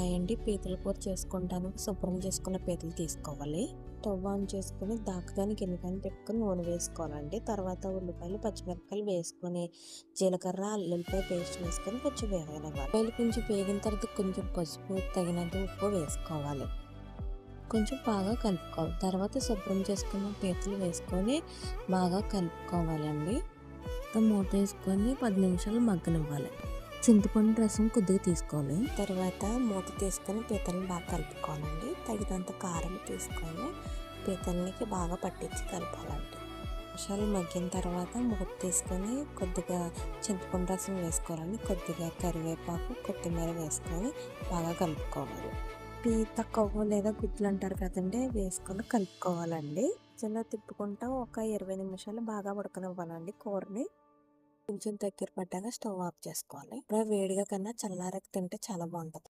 Hi అండి, పీతల కూర చేసుకోవడానికి శుభ్రం చేసుకున్న పీతలు తీసుకోవాలి. స్టవ్ ఆన్ చేసుకుని దాకడానికి గిన్నెకాయలు పెట్టుకుని నూనె వేసుకోవాలండి. తర్వాత ఉల్లిపాయలు పచ్చిమిరపకాయలు వేసుకొని జీలకర్ర అల్లుల్లిపాయ పేస్ట్ వేసుకొని కొంచెం వేగనివ్వాలి. ఉల్లిపాయలు కొంచెం వేగిన తర్వాత కొంచెం పసుపు తగినంత ఉప్పు వేసుకోవాలి. కొంచెం బాగా కలుపుకోవాలి. తర్వాత శుభ్రం చేసుకున్న పీతలు వేసుకొని బాగా కలుపుకోవాలండి. మూత వేసుకొని 10 నిమిషాలు మగ్గనివ్వాలి. చింతపండు రసం కొద్దిగా తీసుకోవాలి. తర్వాత మూత తీసుకొని పీతల్ని బాగా కలుపుకోవాలండి. తగినంత కారం తీసుకొని పీతలకి బాగా పట్టించి కలపాలండి. నిమిషాలు మగ్గిన తర్వాత మూత తీసుకొని కొద్దిగా చింతపండు రసం వేసుకోవాలండి. కొద్దిగా కరివేపాకు కొత్తిమీర వేసుకొని బాగా కలుపుకోవాలి. పీత కొవ్వు లేదా గుడ్లు అంటారు కదండి, వేసుకొని కలుపుకోవాలండి. చిన్న తిప్పుకుంటా ఒక 20 నిమిషాలు బాగా ఉడకనివ్వాలండి కూరని. కొంచెం దగ్గర పడ్డాక స్టవ్ ఆఫ్ చేసుకోవాలి. ఇప్పుడు వేడిగా కన్నా చల్లారక తింటే చాలా బాగుంటుంది.